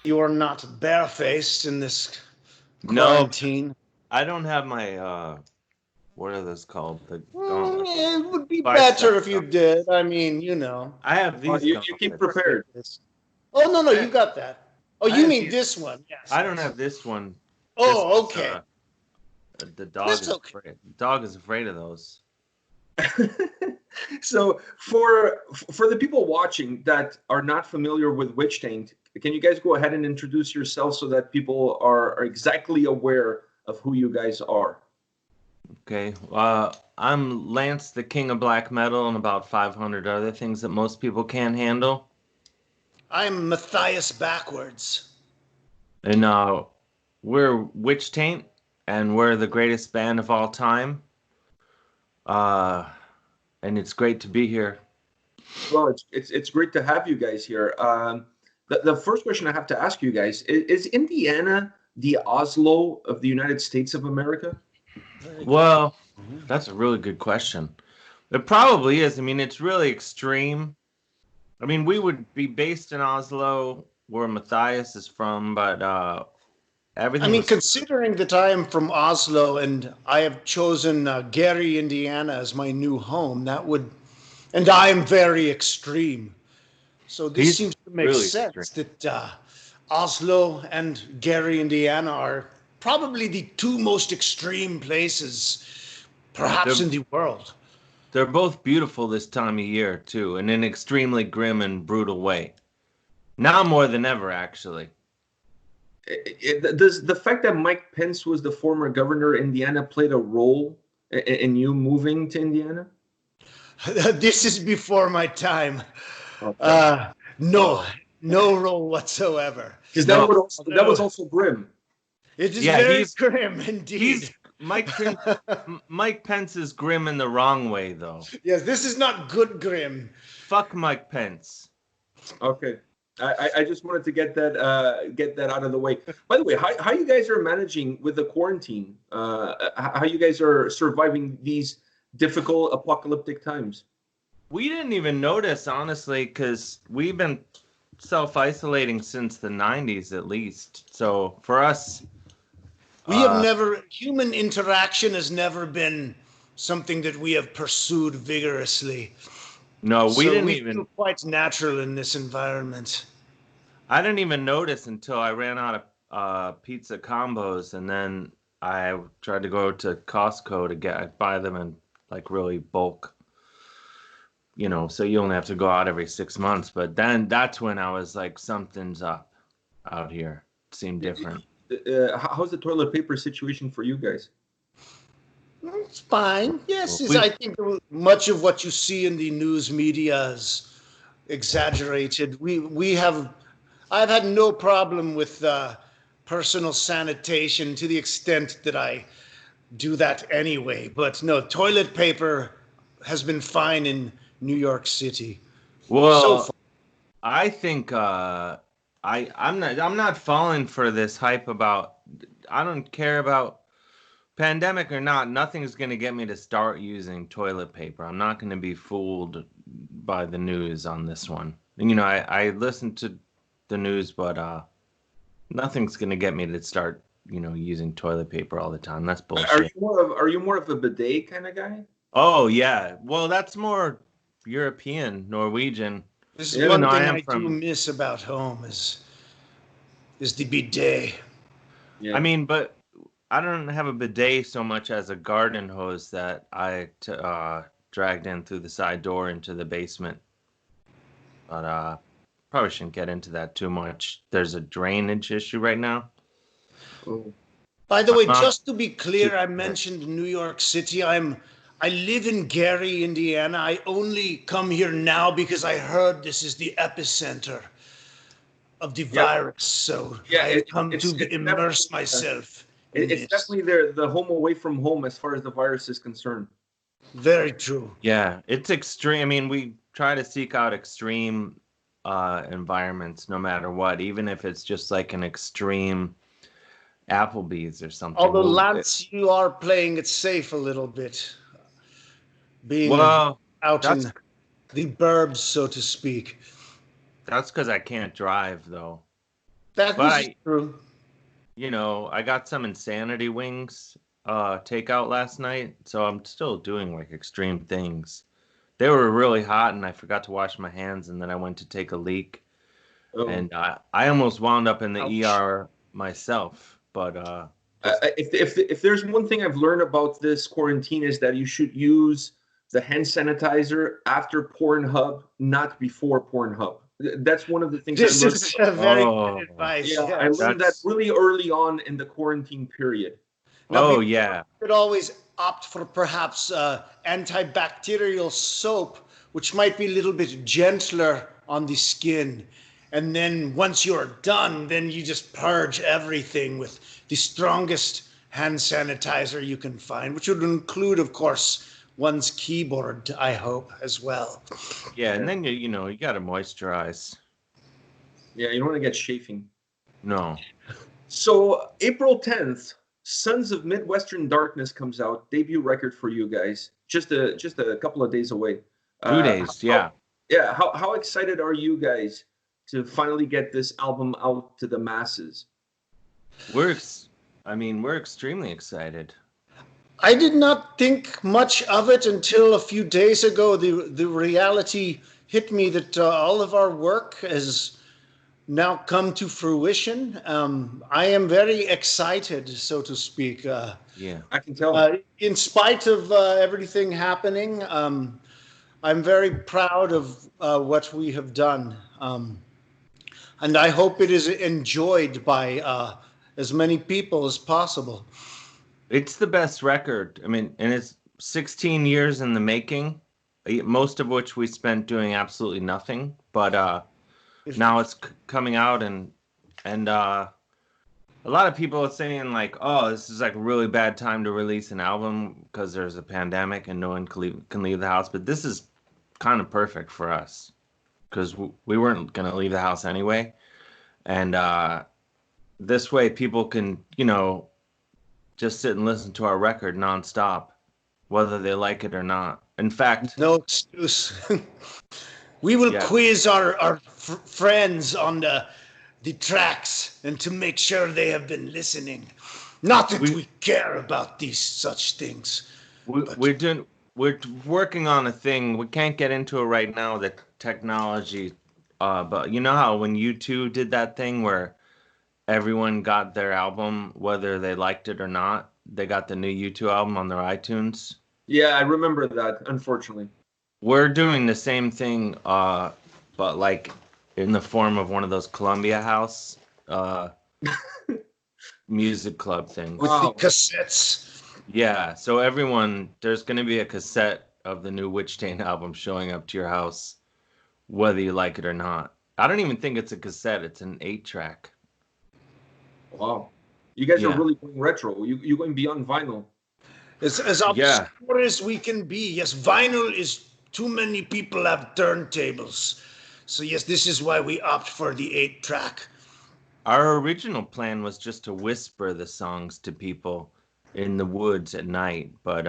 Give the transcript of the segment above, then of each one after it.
You are not barefaced in this No, quarantine. I don't have my what are those called? The gauntlets. It would be Bicep better if you gauntlets. did. I mean, you know. I have these You keep gauntlets. prepared. Oh, no, I you got that. Oh, I you have mean these. this one? Yes. I don't Yes. have this one. Just Oh, 'cause, okay. the dog That's is okay. afraid. The dog is afraid of those. So for the people watching that are not familiar with Witch Taint, can you guys go ahead and introduce yourselves so that people are exactly aware of who you guys are? Okay. I'm Lance, the king of black metal, and about 500 other things that most people can't handle. I'm Matthias backwards. And we're Witch Taint, and we're the greatest band of all time. And it's great to be here. Well, it's great to have you guys here. The first question I have to ask you guys is Indiana the Oslo of the United States of America? Well, that's a really good question. It probably is. I mean, it's really extreme. I mean, we would be based in Oslo, where Matthias is from, but everything. I mean, was- considering that I am from Oslo and I have chosen Gary, Indiana as my new home, and I am very extreme. So this He's seems to make really sense that Oslo and Gary, Indiana are probably the two most extreme places, perhaps in the world. They're both beautiful this time of year, too, in an extremely grim and brutal way. Now more than ever, actually. Does the fact that Mike Pence was the former governor of Indiana played a role in you moving to Indiana? This is before my time. Okay. No, no role whatsoever. Because No. that was also grim. It is Yeah, very he's- grim indeed. Mike Pence is grim in the wrong way, though. Yes, this is not good grim. Fuck Mike Pence. Okay. I just wanted to get that out of the way. By the way, how you guys are managing with the quarantine? How you guys are surviving these difficult apocalyptic times? We didn't even notice, honestly, because we've been self-isolating since the 90s, at least. So for us, Human interaction has never been something that we have pursued vigorously. no, we So didn't we even. feel quite natural in this environment. I didn't even notice until I ran out of pizza combos, and then I tried to go to Costco to buy them in like really bulk. You know, so you only have to go out every 6 months. But then that's when I was like, something's up out here. It seemed different. How's the toilet paper situation for you guys? It's fine. Yes, Well, I think much of what you see in the news media is exaggerated. I've had no problem with personal sanitation to the extent that I do that anyway. But no, toilet paper has been fine in New York City. Well, So far. I think I'm not falling for this hype about. I don't care about pandemic or not. Nothing's going to get me to start using toilet paper. I'm not going to be fooled by the news on this one. And, you know, I listen to the news, but nothing's going to get me to start, you know, using toilet paper all the time. That's bullshit. Are you more of a bidet kind of guy? Oh yeah, well that's more European, Norwegian. This is Even one though thing I am I do from- miss about home is the bidet. Yeah. I mean, but I don't have a bidet so much as a garden hose that I dragged in through the side door into the basement. But probably shouldn't get into that too much. There's a drainage issue right now. Oh. By the way, Uh-huh. just to be clear, I mentioned New York City. I live in Gary, Indiana. I only come here now because I heard this is the epicenter of the virus. So Yeah, I come it's to immerse definitely, myself in It's this. definitely the home away from home as far as the virus is concerned. Very true. Yeah, it's extreme. I mean, we try to seek out extreme environments no matter what, even if it's just like an extreme Applebee's or something. Although, Lance, you are playing it safe a little bit. Being out in the burbs, so to speak. That's because I can't drive, though. That But is true. I got some Insanity wings takeout last night, so I'm still doing like extreme things. They were really hot, and I forgot to wash my hands, and then I went to take a leak, Oh. and I almost wound up in the Ouch. ER myself. But If there's one thing I've learned about this quarantine is that you should use the hand sanitizer after Pornhub, not before Pornhub. That's one of the things I This learned. is a very oh, good advice. Yeah, I Yes. learned that that's really early on in the quarantine period. Now, oh people yeah, could always opt for perhaps antibacterial soap, which might be a little bit gentler on the skin. And then once you're done, then you just purge everything with the strongest hand sanitizer you can find, which would include, of course, one's keyboard, I hope, as well. yeah, and then you got to moisturize. Yeah, you don't want to get chafing. No, So April 10th, Sons of Midwestern Darkness comes out, debut record for you guys. Just a couple of days away. 2 days, yeah. How excited are you guys to finally get this album out to the masses? We're extremely excited. I did not think much of it until a few days ago. The reality hit me that all of our work has now come to fruition. I am very excited, so to speak. Yeah. I can tell. In spite of everything happening, I'm very proud of what we have done. And I hope it is enjoyed by as many people as possible. It's the best record. I mean, and it's 16 years in the making, most of which we spent doing absolutely nothing. But now it's coming out, and a lot of people are saying like, "Oh, this is like a really bad time to release an album because there's a pandemic and no one can leave the house." But this is kind of perfect for us because we weren't gonna leave the house anyway, and this way people can, just sit and listen to our record nonstop, whether they like it or not. In fact, No excuse. We will yeah, quiz our friends on the tracks and to make sure they have been listening. Not that we care about these such things. we're working on a thing. We can't get into it right now, the technology, but you know how when U2 did that thing where everyone got their album whether they liked it or not, they got the new U2 album on their iTunes. Yeah, I remember that, unfortunately. We're doing the same thing, but like in the form of one of those Columbia House music club things. With Wow. the cassettes. Yeah, so there's going to be a cassette of the new Witch Taint album showing up to your house, whether you like it or not. I don't even think it's a cassette, it's an 8-track. Wow. You guys are Yeah. really going retro. You're going beyond vinyl. As obscure as we can be. Yes, vinyl is too many people have turntables. So yes, this is why we opt for the 8-track. Our original plan was just to whisper the songs to people in the woods at night, but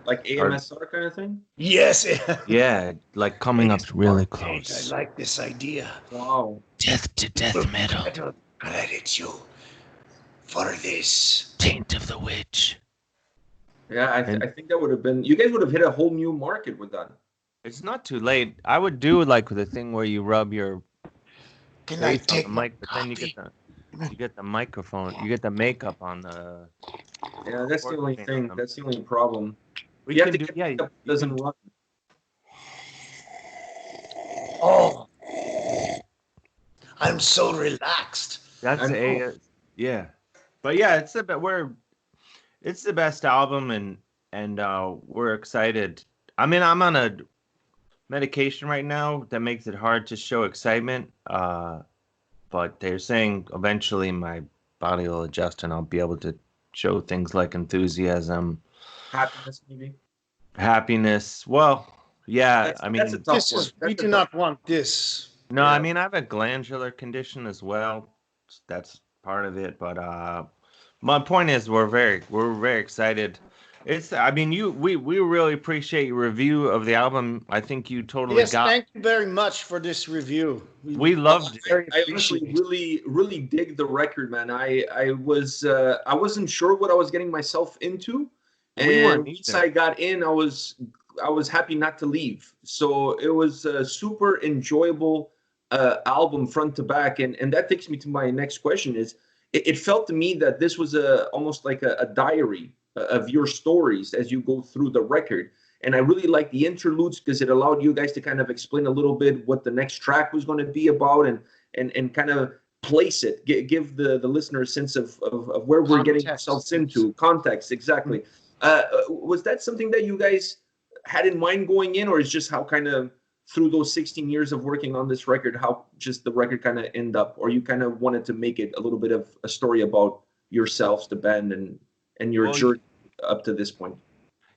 Like AMSR kind of thing? Yes. yeah, like coming up really I close. like this idea. Wow. Death to death metal. I don't credit you for this. Taint of the Witch. Yeah, I think that would have been. You guys would have hit a whole new market with that. It's not too late. I would do like the thing where you rub your Can I face on take the my mic, but then copy? you get the microphone, you get the makeup on the. Yeah, that's the only thing. That's the only problem. We You have can to do, get yeah. stuff that doesn't run. Oh, I'm so relaxed. That's I know. yeah. But yeah, it's the best album, and we're excited. I mean, I'm on a medication right now that makes it hard to show excitement. But they're saying eventually my body will adjust and I'll be able to show things like enthusiasm, Happiness, maybe. happiness. Well, yeah, I mean, That's a tough one. We do not want this. no, Yeah. I mean, I have a glandular condition as well. That's part of it. But my point is, we're very excited. I mean, we really appreciate your review of the album. I think you totally Yes, got. thank you very much for this review. We loved it. Very I honestly appreciate it. really dig the record, man. I wasn't sure what I was getting myself into, We weren't and once either. I got in, I was happy not to leave. So it was a super enjoyable album front to back, and that takes me to my next question. It felt to me that this was almost like a diary of your stories as you go through the record. And I really like the interludes because it allowed you guys to kind of explain a little bit what the next track was going to be about, and kind of place it, give the listener a sense of where we're getting ourselves into context. Exactly. Was that something that you guys had in mind going in, or is just how kind of through those 16 years of working on this record, how just the record kind of end up, or you kind of wanted to make it a little bit of a story about yourselves, the band, and your journey up to this point?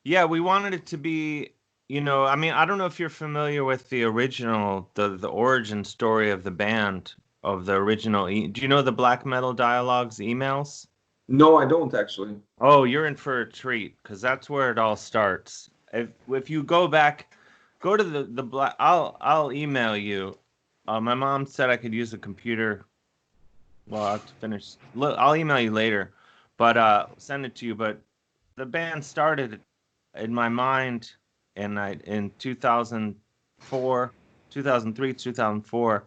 Yeah, we wanted it to be, I mean, I don't know if you're familiar with the original, the origin story of the band, of the original. Do you know the Black Metal Dialogues emails? No, I don't actually. Oh, you're in for a treat because that's where it all starts. If you go back, go to the black. I'll email you. My mom said I could use a computer. Well, I'll have to finish. Look, I'll email you later, but send it to you. But the band started in my mind in 2004, 2003, 2004,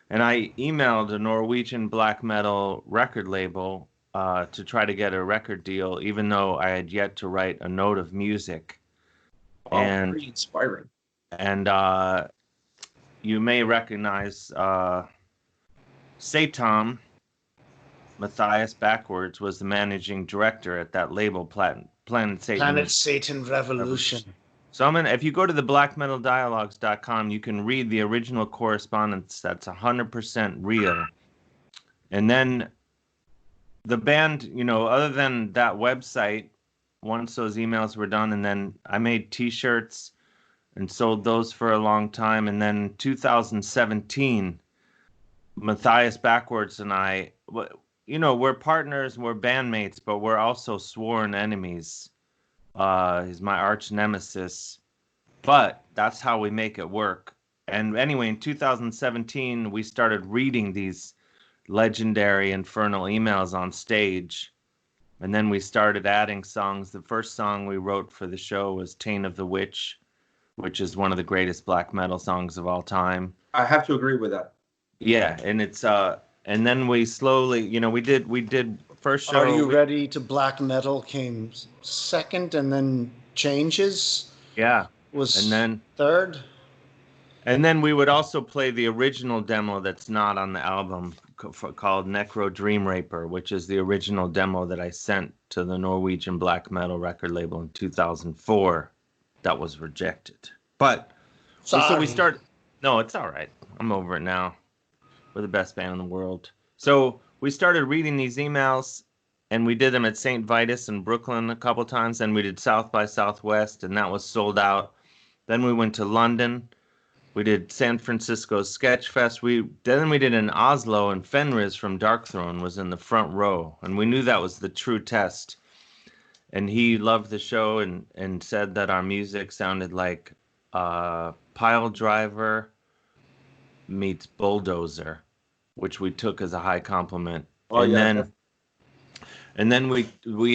and I emailed a Norwegian black metal record label to try to get a record deal, even though I had yet to write a note of music. Oh, very inspiring. And you may recognize Satan. Matthias Backwards was the managing director at that label, Planet Satan. Planet Satan Revolution. So if you go to the blackmetaldialogues.com, you can read the original correspondence that's 100% real. And then the band, other than that website, once those emails were done, and then I made T-shirts and sold those for a long time. And then 2017, Matthias Backwards and I, we're partners, we're bandmates, but we're also sworn enemies. He's my arch nemesis, but that's how we make it work. And anyway, in 2017, we started reading these legendary infernal emails on stage, and then we started adding songs. The first song we wrote for the show was Taint of the Witch, which is one of the greatest black metal songs of all time. I have to agree with that. Yeah, and it's and then we slowly, we did first show. Are You Ready to Black Metal came second, and then Changes was and then third. And then we would also play the original demo that's not on the album called Necro Dream Raper, which is the original demo that I sent to the Norwegian black metal record label in 2004 that was rejected. But so we started. No, it's all right. I'm over it now. We're the best band in the world. So we started reading these emails, and we did them at St. Vitus in Brooklyn a couple times. Then we did South by Southwest, and that was sold out. Then we went to London. We did San Francisco Sketchfest. Then we did in Oslo, and Fenris from Darkthrone was in the front row. And we knew that was the true test. And he loved the show and said that our music sounded like Pile Driver meets Bulldozer, which we took as a high compliment. And then we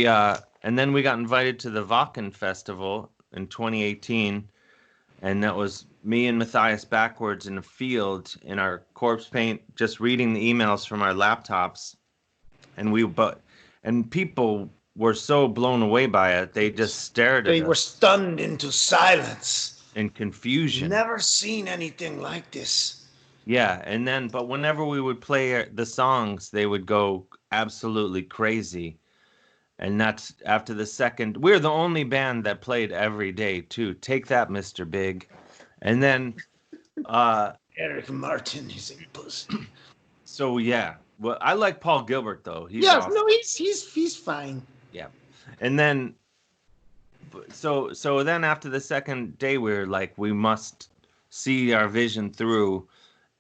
got invited to the Wacken Festival in 2018, and that was me and Matthias Backwards in a field in our corpse paint, just reading the emails from our laptops, and people were so blown away by it, they just stared at us. They were stunned into silence. In confusion. Never seen anything like this. Yeah, but whenever we would play the songs, they would go absolutely crazy. And that's after the second. We're the only band that played every day, too. Take that, Mr. Big. And then Eric Martin is a pussy. So yeah. Well, I like Paul Gilbert though. He's awesome. No, he's fine. Yeah. And then so then after the second day, we were like, we must see our vision through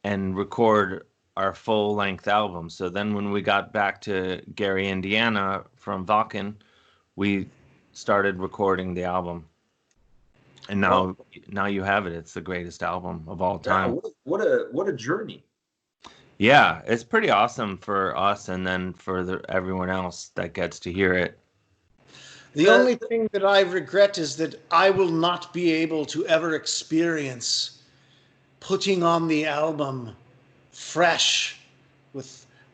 and record our full-length album. So then when we got back to Gary, Indiana from Wacken, we started recording the album. And now you have it. It's the greatest album of all time. Yeah, what a journey. Yeah, it's pretty awesome for us, and then for everyone else that gets to hear it. The only thing that I regret is that I will not be able to ever experience putting on the album fresh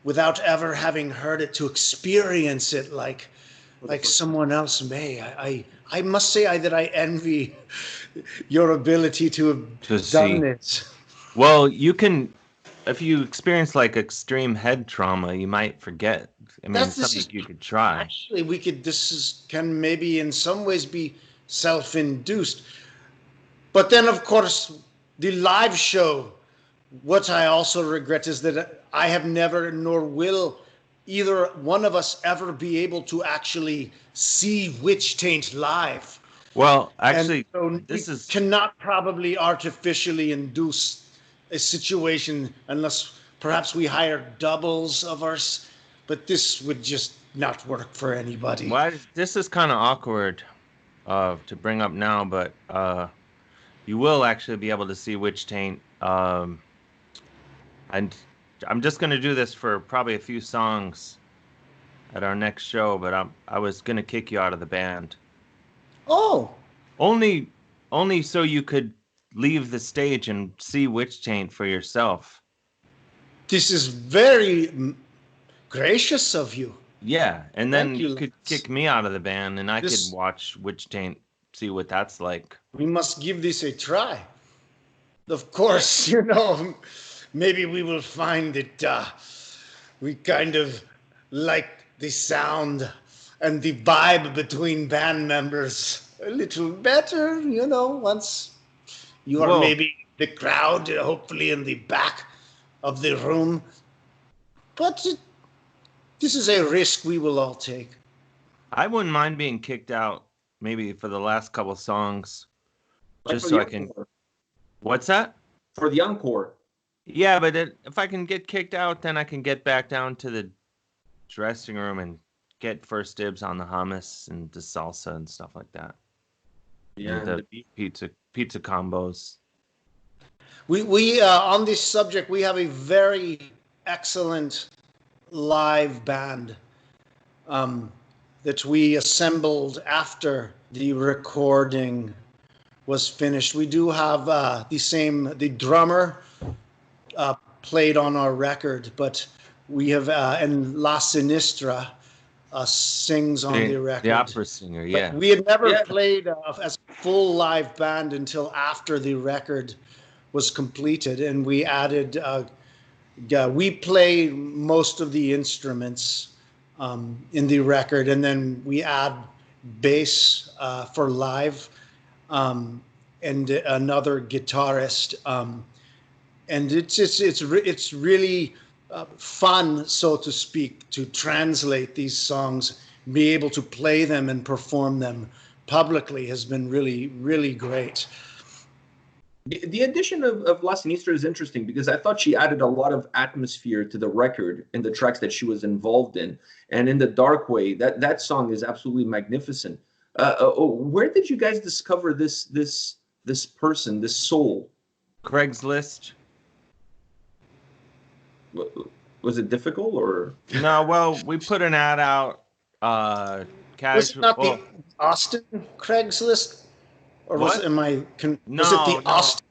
without ever having heard it, to experience it like someone else may. I must say that I envy your ability to have done this. Well, you can, if you experience like extreme head trauma, you might forget. I mean, something you could try. Actually, can maybe in some ways be self-induced. But then, of course, the live show, what I also regret is that I have never, nor will either one of us ever be able to actually see Witch Taint live. Well, actually, so cannot probably artificially induce a situation unless perhaps we hire doubles of ours, but this would just not work for anybody. Well, this is kind of awkward to bring up now, but you will actually be able to see Witch Taint. And I'm just going to do this for probably a few songs at our next show, but I was going to kick you out of the band. Oh. Only so you could leave the stage and see Witch Taint for yourself. This is very gracious of you. Yeah, and then you could kick me out of the band, and I could watch Witch Taint, see what that's like. We must give this a try. Of course, maybe we will find that we kind of like the sound and the vibe between band members a little better, once you are maybe the crowd, hopefully in the back of the room. But this is a risk we will all take. I wouldn't mind being kicked out maybe for the last couple songs, just so I can... What's that? For the encore. Yeah, but if I can get kicked out, then I can get back down to the dressing room and get first dibs on the hummus and the salsa and stuff like that. Yeah, and the pizza combos. We on this subject, we have a very excellent live band that we assembled after the recording was finished. We do have the drummer played on our record, but we have and La Sinistra sings on the record. The opera singer, yeah. But we had never played as a full live band until after the record was completed, and we added. We play most of the instruments in the record, and then we add bass for live, and another guitarist, and it's really fun, so to speak, to translate these songs, be able to play them and perform them publicly has been really, really great. The addition of La Sinistra is interesting because I thought she added a lot of atmosphere to the record in the tracks that she was involved in. And in The Dark Way, that song is absolutely magnificent. Where did you guys discover this person, this soul? Craigslist. Was it difficult or? No, well, we put an ad out. Was it not the Austin Craigslist? Or was it the Austin?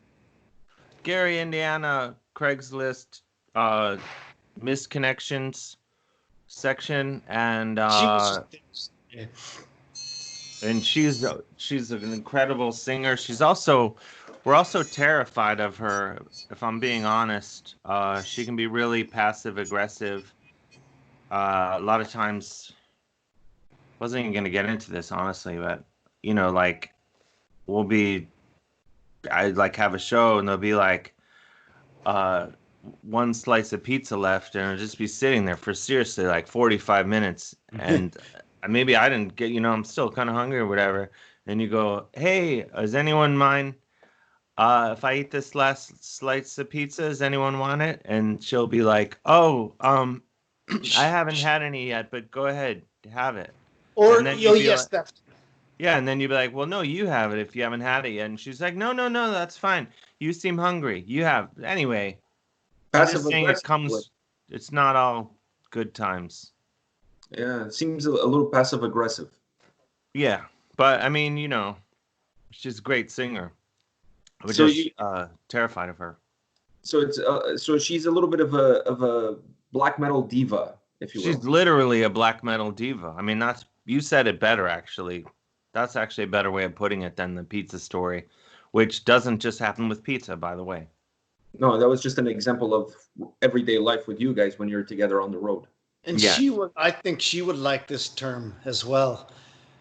Gary, Indiana Craigslist misconnections section, and she's an incredible singer. We're also terrified of her, if I'm being honest. She can be really passive aggressive. A lot of times, wasn't even gonna get into this honestly, but I'd have a show and there'll be one slice of pizza left, and it'll just be sitting there for seriously 45 minutes. And maybe I didn't get, I'm still kind of hungry or whatever. And you go, hey, does anyone mind if I eat this last slice of pizza? Does anyone want it? And she'll be like, I haven't had any yet, but go ahead, have it. Or, yes, Yeah, and then you'd be like, well, no, you have it if you haven't had it yet. And she's like, no, no, no, that's fine. You seem hungry. You have. Anyway, I'm Passive just saying it aggressive. comes, it's not all good times. Yeah, it seems a little passive aggressive. Yeah, but I mean, she's a great singer. I was So just terrified of her. So it's so she's a little bit of a black metal diva, if you will. She's literally a black metal diva. I mean, you said it better, actually. That's actually a better way of putting it than the pizza story, which doesn't just happen with pizza, by the way. No, that was just an example of everyday life with you guys when you're together on the road. And Yes. I think she would like this term as well.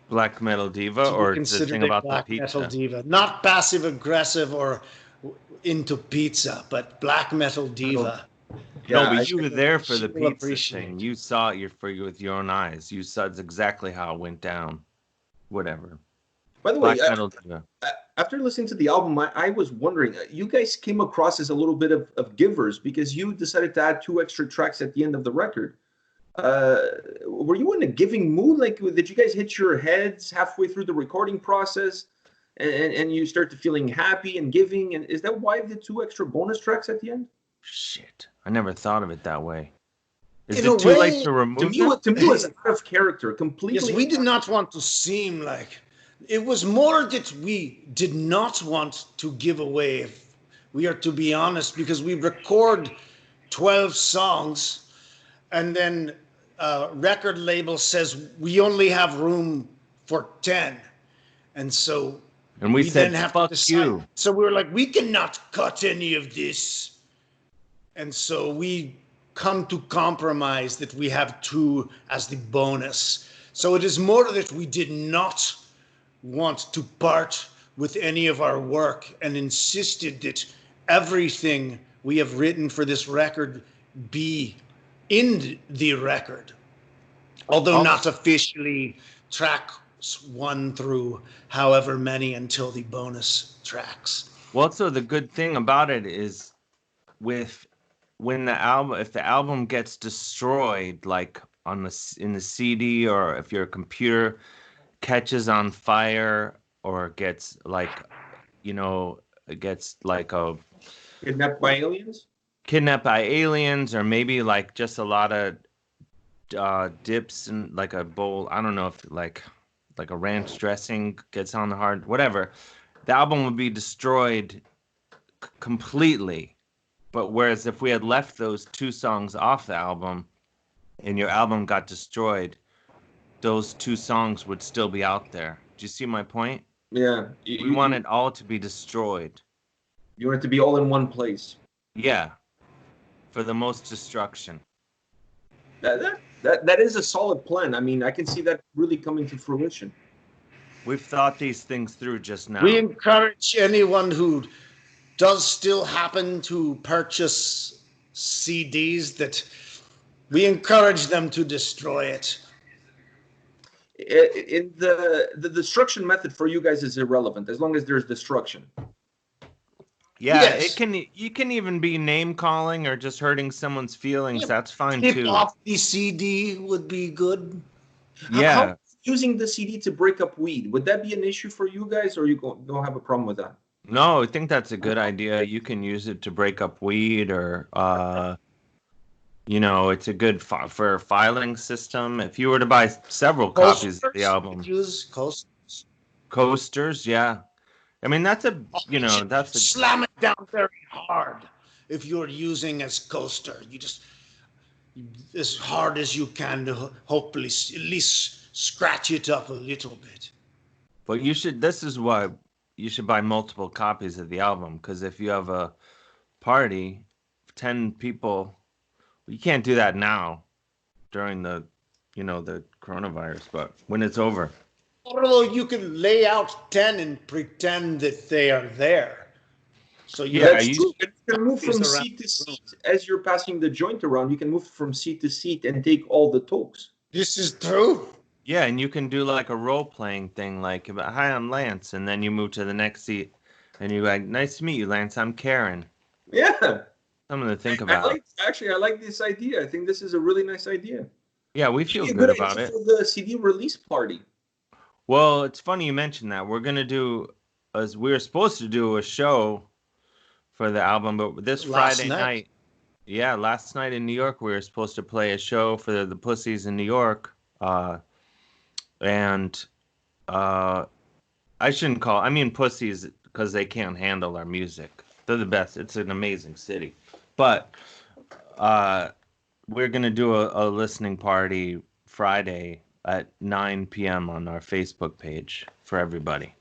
Black metal diva, or the thing about the black pizza? metal diva, not passive aggressive or into pizza, but black metal diva. Yeah, no, but you were there for the pizza appreciate thing. You saw it with your own eyes. You saw exactly how it went down. Whatever. By the Black way, metal diva. After listening to the album, I was wondering, you guys came across as a little bit of givers because you decided to add 2 extra tracks at the end of the record. Were you in a giving mood? Like, did you guys hit your heads halfway through the recording process and you start to feeling happy and giving? And is that why the 2 extra bonus tracks at the end? Shit, I never thought of it that way. Is In it too late to remove them? To me, it was out of character, completely. Yes, we did not want to seem like... It was more that we did not want to give away, if we are to be honest, because we record 12 songs and then record label says we only have room for 10. And so we said, then have fuck to decide. you. So we were like, we cannot cut any of this. And so we come to compromise that we have 2 as the bonus. So it is more that we did not want to part with any of our work and insisted that everything we have written for this record be in the record, although not officially tracks 1 through however many until the bonus tracks. Well, so the good thing about it is if the album gets destroyed, like in the CD, or if your computer catches on fire or gets Kidnapped by aliens, or maybe like just a lot of dips in like a bowl. I don't know if like a ranch dressing gets on the hard, whatever. The album would be destroyed completely. But whereas if we had left those 2 songs off the album and your album got destroyed, those 2 songs would still be out there. Do you see my point? Yeah. We want it all to be destroyed. You want it to be all in one place. Yeah. For the most destruction. That is a solid plan. I mean, I can see that really coming to fruition. We've thought these things through just now. We encourage anyone who does still happen to purchase CDs that we encourage them to destroy it. In the destruction method for you guys is irrelevant as long as there's destruction. Yeah, yes. You can even be name calling or just hurting someone's feelings. Yeah, that's fine too. Tip off the CD would be good. Yeah. How using the CD to break up weed, would that be an issue for you guys, or you don't have a problem with that? No, I think that's a good idea. You can use it to break up weed, or it's a good for a filing system. If you were to buy several copies of the album, use coasters. Coasters, yeah. I mean, that's slam it down very hard. If you're using as coaster, you just as hard as you can to hopefully at least scratch it up a little bit. But this is why you should buy multiple copies of the album, because if you have a party, 10 people. You can't do that now during the coronavirus, but when it's over. Although you can lay out 10 and pretend that they are there. So you can move from seat to seat as you're passing the joint around. You can move from seat to seat and take all the tokes. This is true. Yeah, and you can do like a role-playing thing, like, hi, I'm Lance, and then you move to the next seat, and you're like, nice to meet you, Lance, I'm Karen. Yeah. Something to think about. I like this idea. I think this is a really nice idea. Yeah, we feel good about it. For the CD release party. Well, it's funny you mentioned that. We're gonna do, as we were supposed to do a show for the album, but this Last Friday night. night, yeah, last night in New York, we were supposed to play a show for the Pussies in New York, and uh, I shouldn't call. I mean, Pussies because they can't handle our music. They're the best. It's an amazing city, but uh, we're gonna do a listening party Friday at 9 p.m. on our Facebook page for everybody.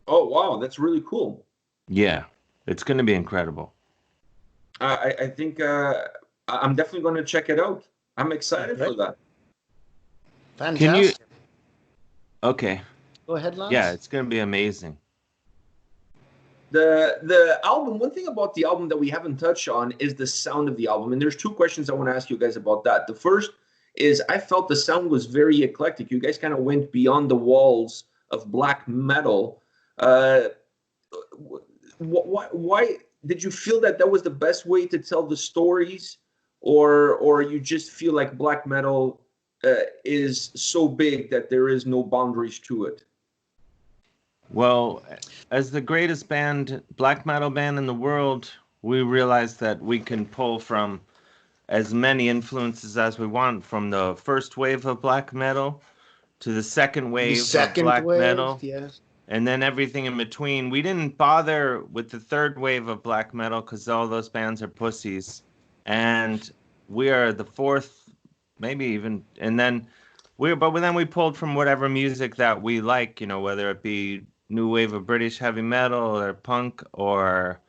Oh wow, that's really cool. Yeah, it's gonna be incredible. I think I'm definitely going to check it out. I'm excited for that. Can you? Fantastic. Okay. Go ahead, Lance. Yeah, it's gonna be amazing. The album, one thing about the album that we haven't touched on is the sound of the album. And there's two questions I want to ask you guys about that. The first is I felt the sound was very eclectic. You guys kind of went beyond the walls of black metal. Why did you feel that was the best way to tell the stories, or you just feel like black metal is so big that there is no boundaries to it? Well, as the greatest band, black metal band in the world, we realized that we can pull from as many influences as we want, from the first wave of black metal to the second wave of black metal, yes. and then everything in between. We didn't bother with the third wave of black metal because all those bands are pussies, and we are the fourth, maybe even, and then we pulled from whatever music that we like, whether it be new wave of British heavy metal or punk or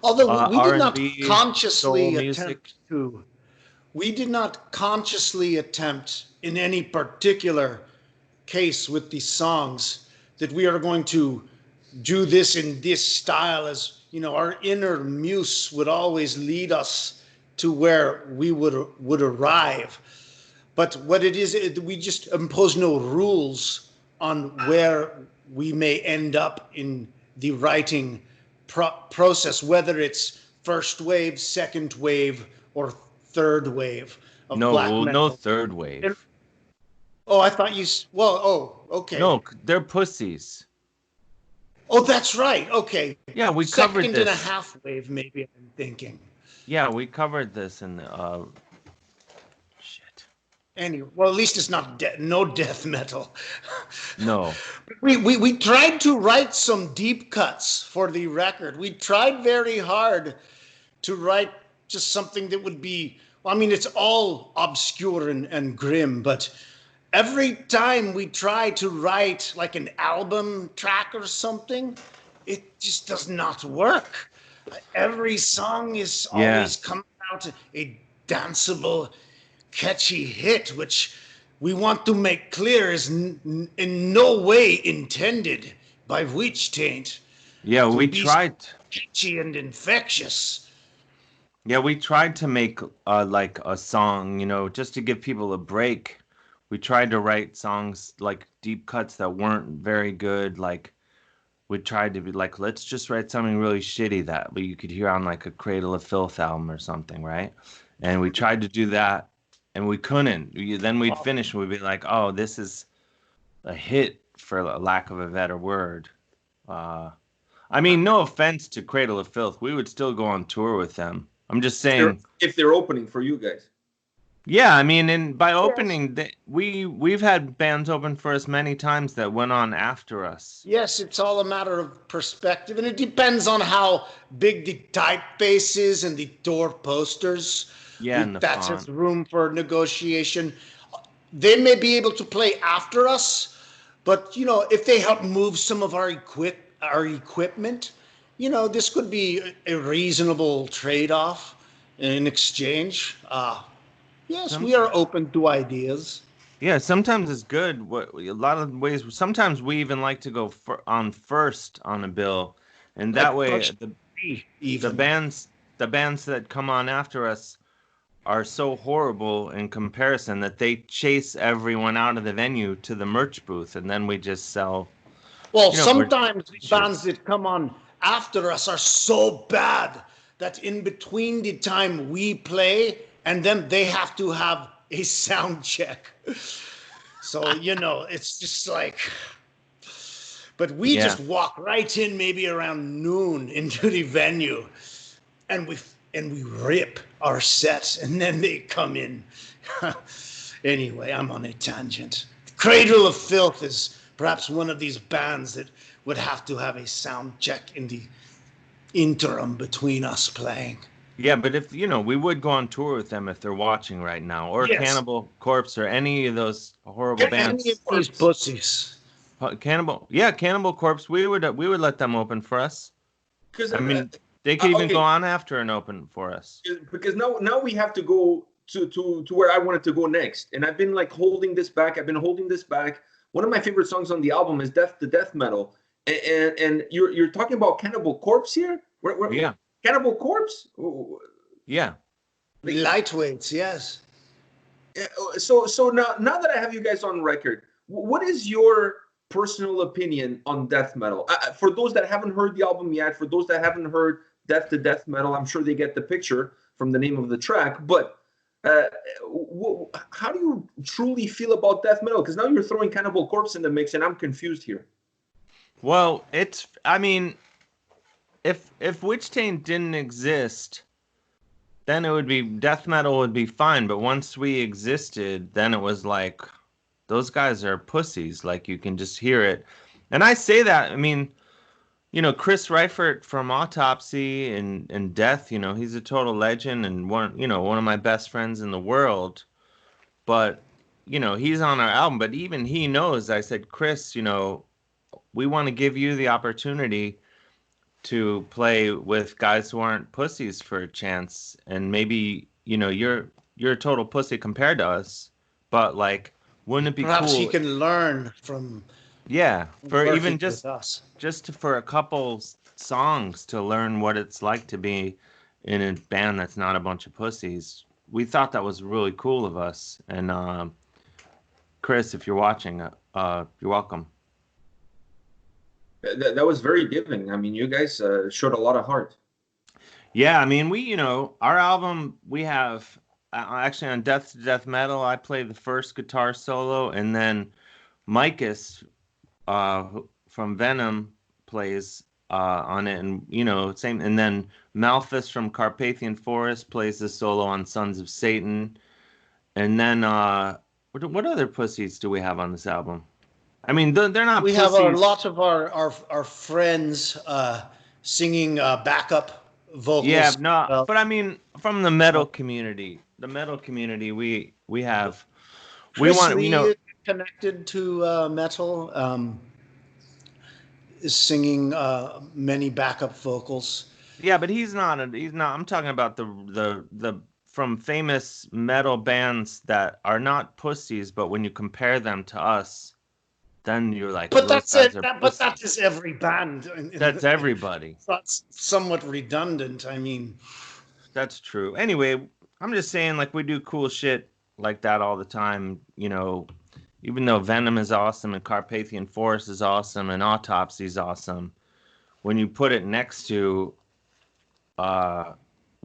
Although we did not R&B, consciously soul attempt music. to, we did not consciously attempt in any particular case with these songs that we are going to do this in this style. As our inner muse would always lead us to where we would arrive. But what it is, we just impose no rules on where we may end up in the writing process, whether it's first wave, second wave, or third wave of black metal. No third wave. Oh, I thought you. Well, oh, okay. No, they're pussies. Oh, that's right. Okay. Yeah, we second covered this. and a half wave, maybe I'm thinking. Yeah, we covered this in shit. Anyway, well, at least it's not no death metal. No. We tried to write some deep cuts for the record. We tried very hard to write just something that would be, well, I mean, it's all obscure and grim, but every time we try to write like an album track or something, it just does not work. Every song is always coming out a danceable, catchy hit, which we want to make clear is in no way intended by Witch Taint. Yeah, we tried. Catchy and infectious. Yeah, we tried to make like a song, just to give people a break. We tried to write songs like deep cuts that weren't very good. Like we tried to be like, let's just write something really shitty that you could hear on like a Cradle of Filth album or something, right? And we tried to do that, and we couldn't. Then we'd finish and we'd be like, oh, this is a hit, for a lack of a better word. I mean, no offense to Cradle of Filth. We would still go on tour with them. I'm just saying. If they're opening for you guys. Yeah, I mean, and by opening, we've had bands open for us many times that went on after us. Yes, it's all a matter of perspective, and it depends on how big the typeface is and the door posters. Yeah, and the that's font. room for negotiation. They may be able to play after us, but if they help move some of our equipment, this could be a reasonable trade-off in exchange. Yes, we are open to ideas. Yeah, sometimes it's good. A lot of ways. Sometimes we even like to go on first on a bill, and that way the bands that come on after us are so horrible in comparison that they chase everyone out of the venue to the merch booth, and then we just sell. Well, sometimes the bands that come on after us are so bad that in between the time we play and then they have to have a sound check. So, it's just like, but we Yeah. just walk right in maybe around noon into the venue, and we rip our sets, and then they come in. Anyway, I'm on a tangent. Cradle of Filth is perhaps one of these bands that would have to have a sound check in the interim between us playing. Yeah, but if we would go on tour with them if they're watching right now, or Yes. Cannibal Corpse, or any of those horrible Any of bands. these pussies. Cannibal Corpse. We would let them open for us. Because I mean, they could even okay. go on after and open for us. Because now we have to go to where I wanted to go next, and I've been like holding this back. One of my favorite songs on the album is Death to Death Metal, and you're talking about Cannibal Corpse here. Yeah. Cannibal Corpse. Yeah. Lightweights, yes. So now that I have you guys on record, what is your personal opinion on death metal? For those that haven't heard the album yet, for those that haven't heard Death to Death Metal, I'm sure they get the picture from the name of the track. But how do you truly feel about death metal? Because now you're throwing Cannibal Corpse in the mix, and I'm confused here. Well, if Witch Taint didn't exist, then it would be death metal would be fine. But once we existed, then it was like those guys are pussies. Like you can just hear it. And I say that, Chris Reifert from Autopsy and Death, he's a total legend and one of my best friends in the world. But, he's on our album. But even he knows, I said, Chris, we want to give you the opportunity to play with guys who aren't pussies for a chance. And maybe, you're a total pussy compared to us. But, like, wouldn't it be Perhaps cool? he can learn from for even working with us. for a couple songs to learn what it's like to be in a band that's not a bunch of pussies. We thought that was really cool of us. And Chris, if you're watching, you're welcome. That was very giving. I mean, you guys showed a lot of heart. Yeah, I mean, our album, we have actually on Death to Death Metal, I played the first guitar solo, and then Micus from Venom plays on it, and same. And then Malphus from Carpathian Forest plays the solo on Sons of Satan. And then what other pussies do we have on this album? I mean, they're not. We pussies. have a lot of our friends singing backup vocals. Yeah, no, but I mean, from the metal community, we have. Chris Lee connected to metal. Is singing many backup vocals. Yeah, but he's not. I'm talking about the from famous metal bands that are not pussies, but when you compare them to us, then you're like. But that's it. But that is every band. That's everybody. That's somewhat redundant. I mean, that's true. Anyway, I'm just saying, like, we do cool shit like that all the time. Even though Venom is awesome and Carpathian Forest is awesome and Autopsy is awesome, when you put it next to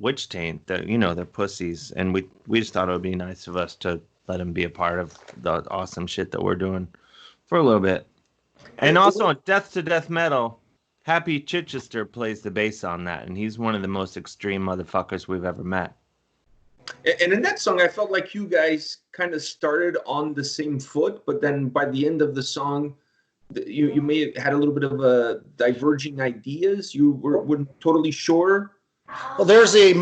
Witch Taint, they're pussies, and we just thought it would be nice of us to let them be a part of the awesome shit that we're doing for a little bit. And also on Death to Death Metal, Happy Chichester plays the bass on that, and he's one of the most extreme motherfuckers we've ever met. And in that song, I felt like you guys kind of started on the same foot, but then by the end of the song, you may have had a little bit of diverging ideas. You weren't totally sure. Well, there's a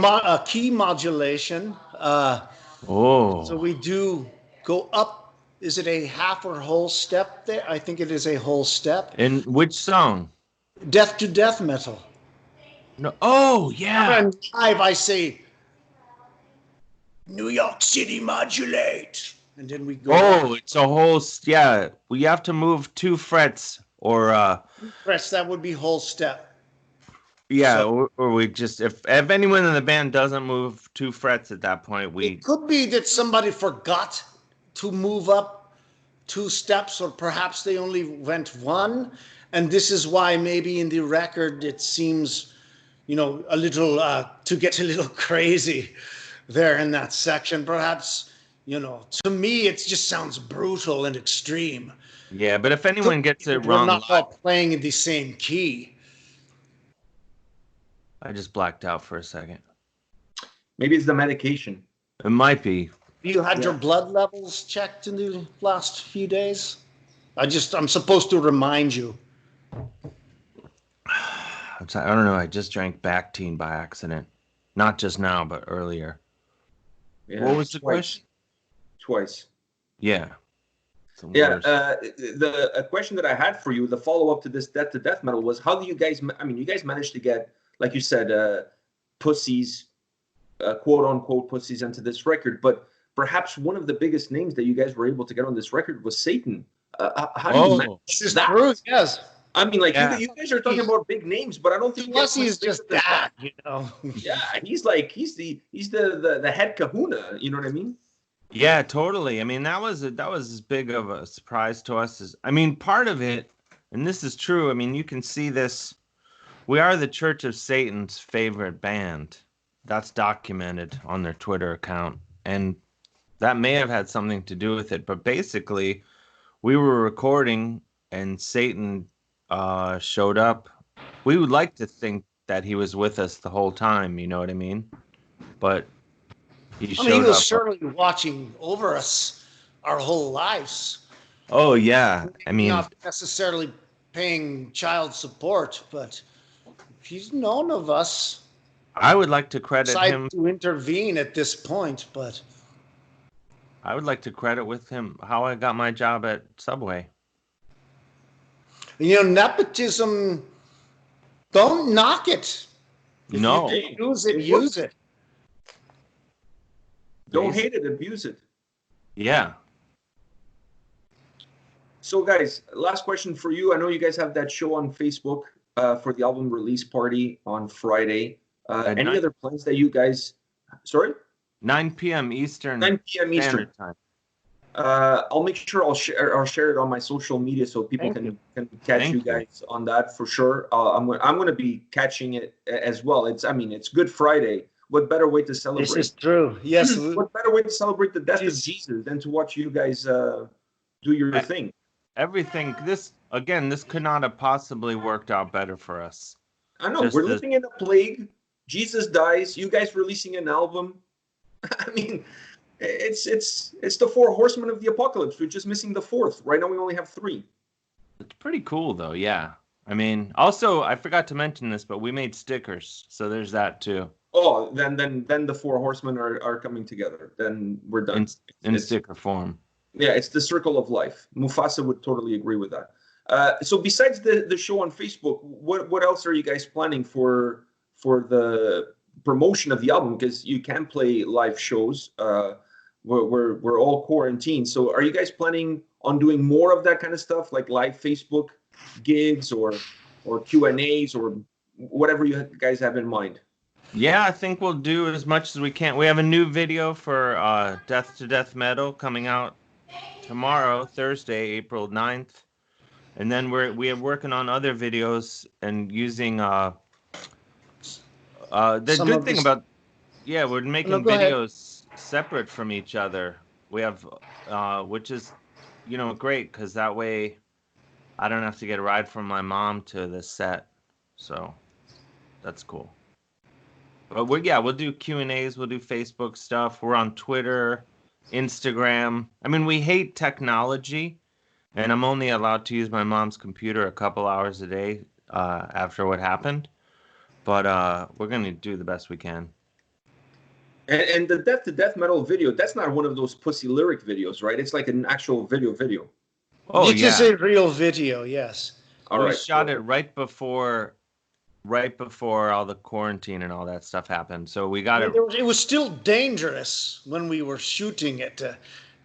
key modulation. So we do go up. Is it a half or whole step there? I think it is a whole step. In which song? Death to Death Metal. No. Oh, yeah. And live, I say, New York City modulate. And then we go. Oh, it's a whole, yeah. We have to move 2 frets or. Frets, that would be whole step. Yeah, so, or we just, if anyone in the band doesn't move 2 frets at that point, It could be that somebody forgot to move up 2 steps, or perhaps they only went 1. And this is why maybe in the record it seems, a little, to get a little crazy there in that section. Perhaps, To me, it just sounds brutal and extreme. Yeah, but if anyone gets it We're wrong not live, all playing in the same key. I just blacked out for a second. Maybe it's the medication. It might be. You had your blood levels checked in the last few days? I'm supposed to remind you. I don't know. I just drank Bactine by accident. Not just now, but earlier. Yeah, What was the question? Twice. Yeah. A question that I had for you, the follow-up to this Death to Death Metal was, how do you guys, you guys managed to get, like you said, pussies, quote-unquote pussies into this record, but perhaps one of the biggest names that you guys were able to get on this record was Satan. How do you manage this is that? true, yes. You guys are talking about big names, but I don't think Pussy is just that, Yeah, he's the head kahuna, you know what I mean? Yeah, totally. That was as big of a surprise to us as part of it, and this is true. You can see this. We are the Church of Satan's favorite band. That's documented on their Twitter account, and that may have had something to do with it. But basically, we were recording, and Satan showed up. We would like to think that he was with us the whole time. You know what I mean? But he was surely watching over us our whole lives. Oh yeah, not necessarily paying child support, but he's known of us. I would like to credit him to intervene at this point, but I would like to credit with him how I got my job at Subway. Nepotism, don't knock it. If no. you use it, use it. Don't hate it, abuse it. Yeah. So guys, last question for you. I know you guys have that show on Facebook for the album release party on Friday. Any other plans that you guys... Sorry? 9 p.m. Eastern. 9 p.m. Eastern time. I'll make sure I'll share it on my social media so people can catch you guys on that for sure. I'm going to be catching it as well. It's Good Friday. What better way to celebrate? This is true. Yes. What better way to celebrate the death of Jesus than to watch you guys do your thing? Everything. This could not have possibly worked out better for us. I know. We're living in a plague. Jesus dies. You guys releasing an album. It's the 4 horsemen of the apocalypse. We're just missing the 4th. Right now we only have 3. It's pretty cool though. Yeah. Also I forgot to mention this, but we made stickers, so there's that too. Oh, then the 4 horsemen are coming together. Then we're done. In sticker form. Yeah, it's the circle of life. Mufasa would totally agree with that. So besides the show on Facebook, what else are you guys planning for the promotion of the album? Because you can't play live shows. We're all quarantined. So are you guys planning on doing more of that kind of stuff, like live Facebook gigs or Q&As or whatever you guys have in mind? Yeah, I think we'll do as much as we can. We have a new video for Death to Death Metal coming out tomorrow, Thursday, April 9th. And then we are working on other videos and using the good thing about we're making videos separate from each other. We have which is great, because that way I don't have to get a ride from my mom to the set. So that's cool. But we'll do Q&As, we'll do Facebook stuff. We're on Twitter, Instagram. We hate technology, and I'm only allowed to use my mom's computer a couple hours a day after what happened. But we're going to do the best we can. And the Death to Death Metal video, that's not one of those pussy lyric videos, right? It's like an actual video. Oh, it is a real video, yes. We shot it right before all the quarantine and all that stuff happened. So we got it. It was still dangerous when we were shooting it.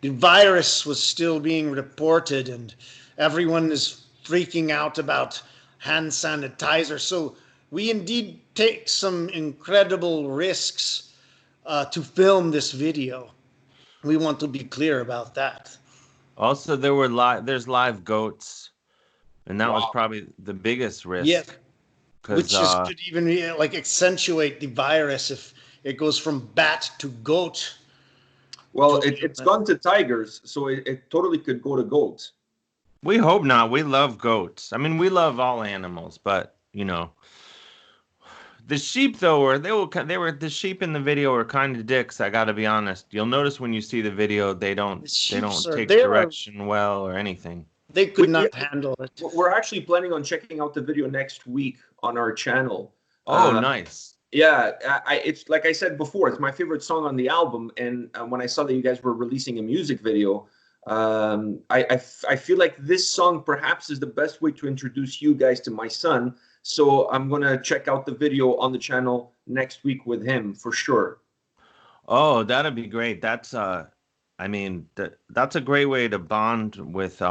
The virus was still being reported, and everyone is freaking out about hand sanitizer. So we indeed take some incredible risks to film this video. We want to be clear about that. Also, there's live goats, and that was probably the biggest risk. Yeah. Which could even accentuate the virus if it goes from bat to goat. Well, it's gone to tigers, so it totally could go to goats. We hope not. We love goats. I mean, we love all animals, but you know, the sheep though the sheep in the video were kind of dicks. I got to be honest. You'll notice when you see the video, they don't take direction well or anything. They could not handle it. We're actually planning on checking out the video next week on our channel. Oh, nice. Yeah, it's like I said before, it's my favorite song on the album. And when I saw that you guys were releasing a music video, I feel like this song perhaps is the best way to introduce you guys to my son. So I'm gonna check out the video on the channel next week with him for sure. Oh, that'd be great. That's I mean, that's a great way to bond with.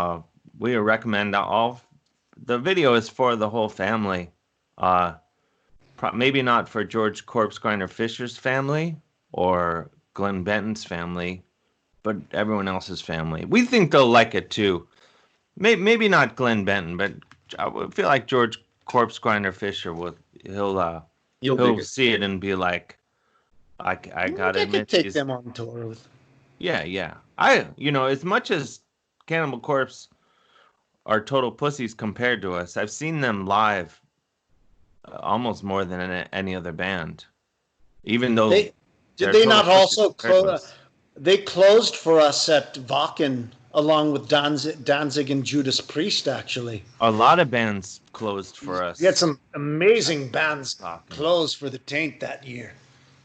We recommend the video is for the whole family. Maybe not for George Corpse Grinder Fisher's family or Glenn Benton's family, but everyone else's family. We think they'll like it too. Maybe not Glenn Benton, but I feel like George Corpse Grinder Fisher he'll see it and be like, I gotta admit, take them on tour with. Yeah. As much as Cannibal Corpse are total pussies compared to us, I've seen them live almost more than any other band. Even though did they not also close? They closed for us at Wacken along with Danzig and Judas Priest. Actually, a lot of bands closed for us. We had some amazing bands close for the Taint that year.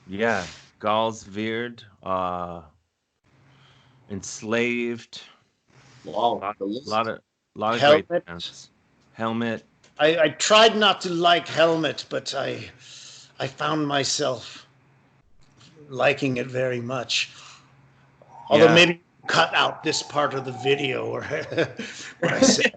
Yeah, Gauls Veered, Enslaved. Wow, a lot of Helmet. Great bands. Helmet. I tried not to like Helmet, but I found myself liking it very much. Although maybe cut out this part of the video where I said.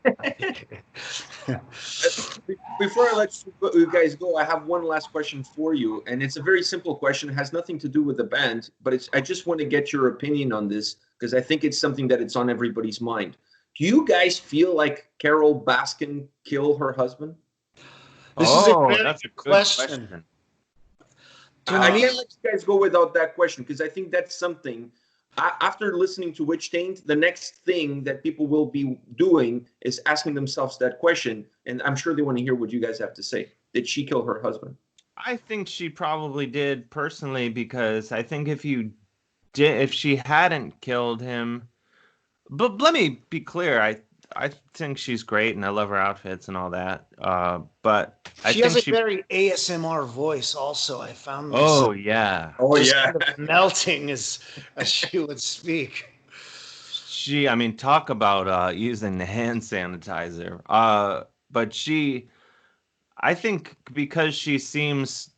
Before I let you guys go, I have one last question for you, and it's a very simple question. It has nothing to do with the band, but I just want to get your opinion on this because I think it's something that it's on everybody's mind. Do you guys feel like Carol Baskin killed her husband? This is a very good question. I can't let you guys go without that question because I think that's something. After listening to Witch Taint, the next thing that people will be doing is asking themselves that question, and I'm sure they want to hear what you guys have to say. Did she kill her husband? I think she probably did personally because I think if she hadn't killed him, but let me be clear, I think she's great and I love her outfits and all that. But she has a very ASMR voice also. I found Oh yeah. Kind of melting as she would speak. Talk about using the hand sanitizer. But I think because she seems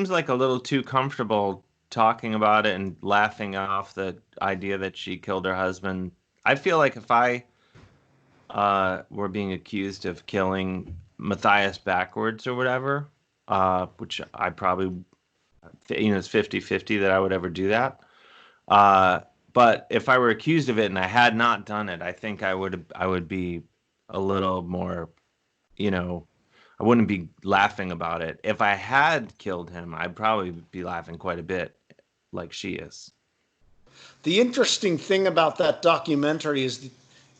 like a little too comfortable talking about it and laughing off the idea that she killed her husband. I feel like if I were being accused of killing Matthias backwards or whatever, which I probably, it's 50-50 that I would ever do that. But if I were accused of it and I had not done it, I think I would be a little more, I wouldn't be laughing about it. If I had killed him, I'd probably be laughing quite a bit like she is. The interesting thing about that documentary is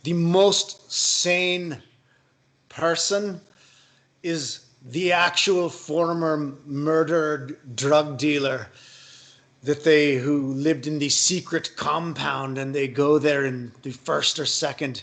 the most sane person is the actual former murdered drug dealer who lived in the secret compound, and they go there in the first or second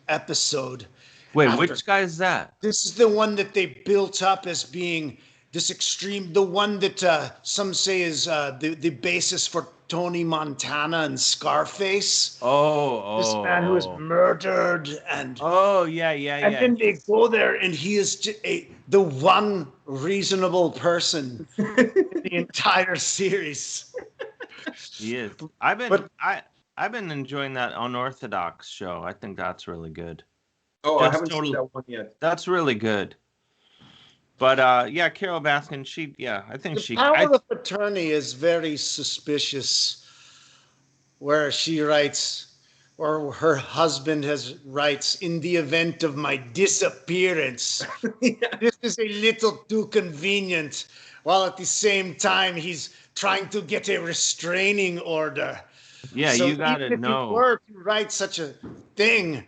episode. Wait, which guy is that? This is the one that they built up as being this extreme, the one that some say is the basis for Tony Montana and Scarface. This man who was murdered and yeah. Then they go there and he is just the one reasonable person in the entire series. He is. I've been enjoying that Unorthodox show. I think that's really good. Oh, I haven't seen that one yet. That's really good. But Carol Baskin, I think the power of attorney is very suspicious. Where she writes, or her husband writes, in the event of my disappearance, this is a little too convenient. While at the same time he's trying to get a restraining order. Yeah, So you got even to if he know. were to write such a thing,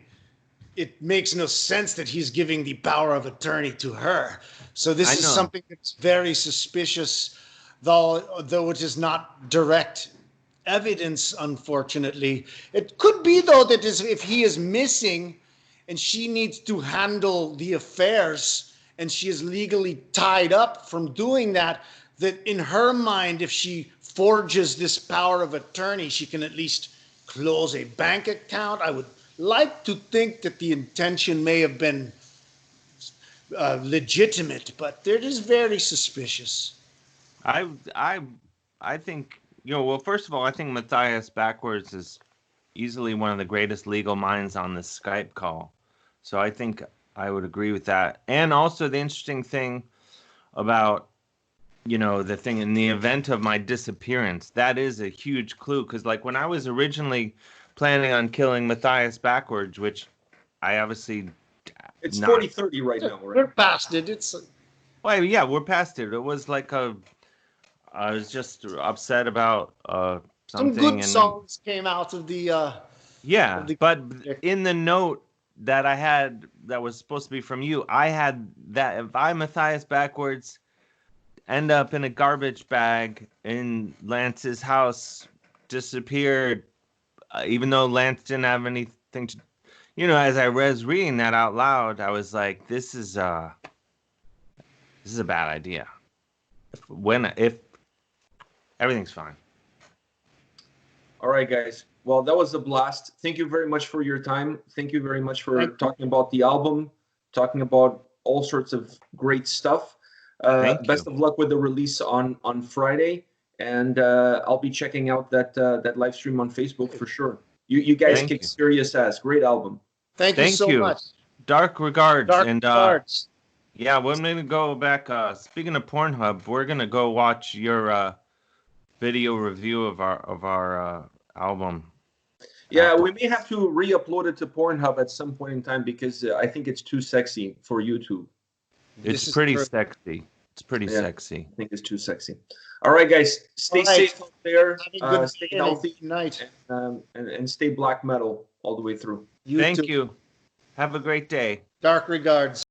it makes no sense that he's giving the power of attorney to her. So I this is know. something that's very suspicious, though it is not direct evidence, unfortunately. It could be, though, that if he is missing and she needs to handle the affairs and she is legally tied up from doing that, that in her mind, if she forges this power of attorney, she can at least close a bank account. I would like to think that the intention may have been legitimate, but it is very suspicious. I I I think, well, first of all, I think Matthias Backwards is easily one of the greatest legal minds on this Skype call. So I think I would agree with that. And also the interesting thing about, the thing in the event of my disappearance, that is a huge clue. Because, like, when I was originally planning on killing Matthias Backwards, which I obviously It's not. 40-30 right now, right? We're past it. It's Well, yeah, we're past it. It was like I was just upset about some something, good and songs came out of the. yeah, of the but in the note that I had that was supposed to be from you, I had that if I Matthias Backwards end up in a garbage bag in Lance's house, disappeared, even though Lance didn't have anything to, as I was reading that out loud, I was like, this is a bad idea. If everything's fine. All right, guys. Well, that was a blast. Thank you very much for your time. Thank you very much for talking about the album, talking about all sorts of great stuff. Best of luck with the release on Friday, and I'll be checking out that live stream on Facebook for sure. You guys kick serious ass. Great album. Thank you so much. Dark regards. Dark regards. Yeah, we're gonna go back. Speaking of Pornhub, we're gonna go watch your video review of our album. Yeah, we may have to re-upload it to Pornhub at some point in time because I think it's too sexy for YouTube. It's pretty sexy. It's pretty sexy. I think it's too sexy. All right, guys, stay safe out there. Stay healthy and stay black metal all the way through. Thank you. Have a great day. Dark regards.